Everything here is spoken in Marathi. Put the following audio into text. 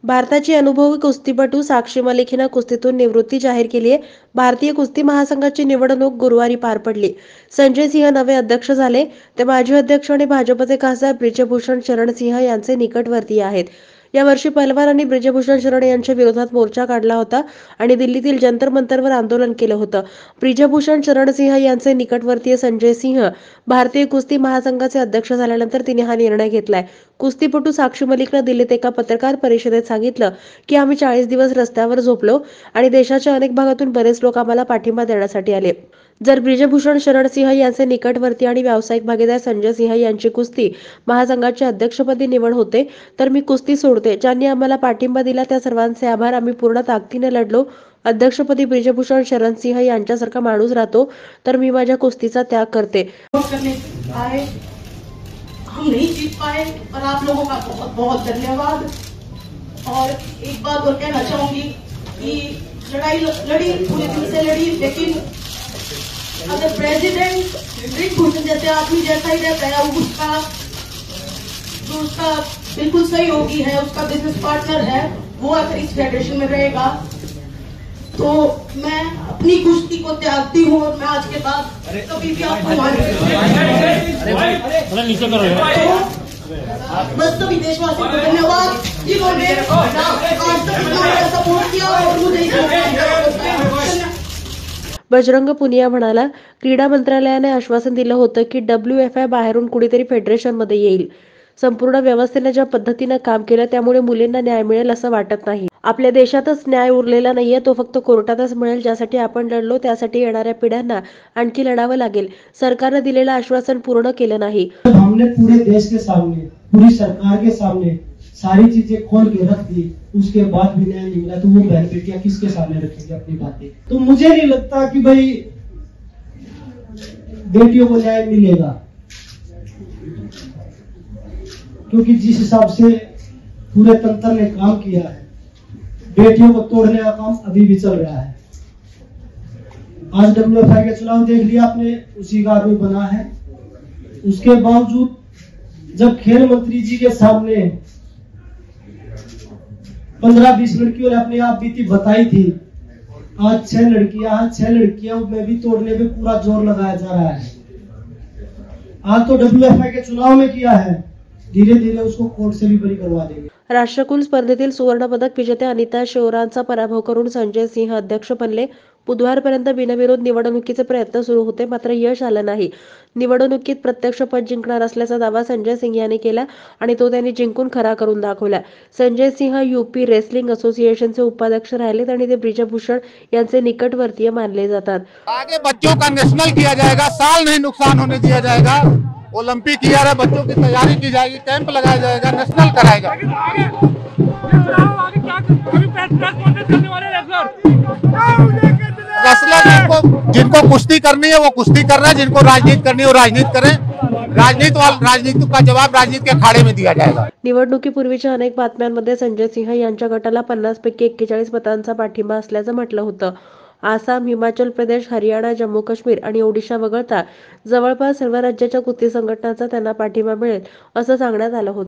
भारताची अनुभवी कुस्तीपटू साक्षी मलिक हिनं कुस्तीतून निवृत्ती जाहीर केली आहे. भारतीय कुस्ती महासंघाची निवडणूक गुरुवारी पार पडली. संजय सिंह नवे अध्यक्ष झाले. ते माजी अध्यक्ष आणि भाजपचे खासदार ब्रिजभूषण शरण सिंह यांचे निकटवर्तीय आहेत. यावर्षी पहलवानांनी ब्रिजभूषण शरण यांच्या विरोधात मोर्चा काढला होता आणि दिल्लीतील जंतर मंतरवर आंदोलन केलं होतं. ब्रिजभूषण शरण सिंह यांचे निकटवर्तीय संजय सिंह भारतीय कुस्ती महासंघाचे अध्यक्ष झाल्यानंतर तिने हा निर्णय घेतलाय. कुस्तीपटू साक्षी मलिकनं दिल्लीत एका पत्रकार परिषदेत सांगितलं की आम्ही 40 दिवस रस्त्यावर झोपलो आणि देशाच्या अनेक भागातून बरेच लोक आम्हाला पाठिंबा देण्यासाठी आले. जर ब्रिजभूषण शरण सिंह यांचे निकटवर्ती आणि व्यावसायिक भागीदार संजय सिंह यांची कुस्ती महासंघाच्या अध्यक्षपदी निवड होते तर मी कुस्ती सोडते. ज्यांनी आम्हाला पाठिंबा दिला त्या सर्वांचे आभार. आम्ही पूर्ण ताकदीने लढलो. अध्यक्षपदी ब्रिजभूषण शरण सिंह यांच्यासारखा माणूस राहतो तर मी माझ्या कुस्तीचा त्याग करते. हम नहीं जीत पाए और आप लोगों का बहुत बहुत धन्यवाद। और एक बात और कहना चाहूंगी कि लड़ाई लड़ी पूरे दिल से लड़ी, लेकिन अगर प्रेसिडेंट ब्रिजभूषण जैसे आदमी जैसा ही रहता है, उसका बिल्कुल सहयोगी है, उसका बिजनेस पार्टनर है, वो अगर इस फेडरेशन में रहेगा तो मैं अपनी कुश्ती को त्यागती हूँ और मैं आज के बाद कभी भी आपको बस सभी देशवासियों को धन्यवाद जिन्होंने आज तक मेरा सपोर्ट किया और मुझे बजरंग पुनिया म्हणाला, क्रीडा मंत्रालयाने आश्वासन दिलं होतं की WFI बाहेरून कुणीतरी फेडरेशनमध्ये येईल. संपूर्ण व्यवस्थेने ज्या पद्धतीने काम केलं त्यामुळे मुलींना न्याय मिळेल असं वाटत नाही. आपल्या देशातच न्याय उरलेला नाहीये, तो फक्त कोर्टातच मिळेल. ज्यासाठी आपण लढलो त्यासाठी येणाऱ्या पिढ्यांना आणखी लढावं लागेल. सरकारने दिलेलं आश्वासन पूर्ण केलं नाही. हमने पूरे देश के सामने, पूरी सरकार के सामने सारी चीजें खोल के रख दी, उसके बाद भी न्याय नहीं मिला तो वो बहन बेटियां किसके सामने रखेंगे अपनी बातें? तो मुझे नहीं लगता कि भाई बेटियों को न्याय मिलेगा, क्योंकि जिस हिसाब से पूरे तंत्र ने काम किया है, बेटियों को तोड़ने का काम अभी भी चल रहा है। आज WFI के चुनाव देख लिया आपने, उसी का आदमी बना है। उसके बावजूद जब खेल मंत्री जी के सामने 15-20 लड़कियों ने अपने आप बीती बताई थी, आज 6 लड़कियां में भी तोड़ने पे पूरा जोर लगाया जा रहा है। आज तो WFI के चुनाव में किया है, धीरे धीरे उसको कोर्ट से भी बरी करवा देंगे. राष्ट्रकुल स्पर्धेतील सुवर्णपदक विजेत्या अनिता शिवरांचा पराभव करून संजय सिंह अध्यक्ष बनले. बुधवारपर्यंत बिनविरोध निवडणुकीचे प्रयत्न सुरू होते, मात्र यश आलं नाही. निवडणुकीत प्रत्यक्ष पद जिंकणार असल्याचा दावा संजय सिंह यांनी केला आणि तो त्यांनी जिंकून खरा करून दाखवला. संजय सिंह यूपी रेसलिंग असोसिएशनचे उपाध्यक्ष राहिले आणि ते ब्रिजभूषण यांचे निकटवर्तीय मानले जातात. आगे बच्चों का नेशनल किया जाएगा, साल नहीं नुकसान होने दिया जाएगा. ओलंपिक की यार बच्चों की तैयारी की जाएगी, कैंप लगाया जाएगा, नेशनल कराएगा. रेसलर जिनको कुश्ती करनी है वो कुश्ती कर रहे हैं, जिनको राजनीति करनी है वो राजनीति करें. राजनीति का जवाब राजनीति के अखाड़े में दिया जाएगा. निवडणुकीपूर्वीच्या अनेक बातम्यांमध्ये संजय सिंह यांच्या गटाला 50 पैकी 41 मतांचा पाठिंबा असल्याचं म्हटलं होतं. आसाम, हिमाचल प्रदेश, हरियाणा, जम्मू काश्मीर आणि ओडिशा वगळता जवळपास सर्व राज्याच्या कुस्ती संघटनांचा त्यांना पाठिंबा मिळेल असं सांगण्यात आलं होतं.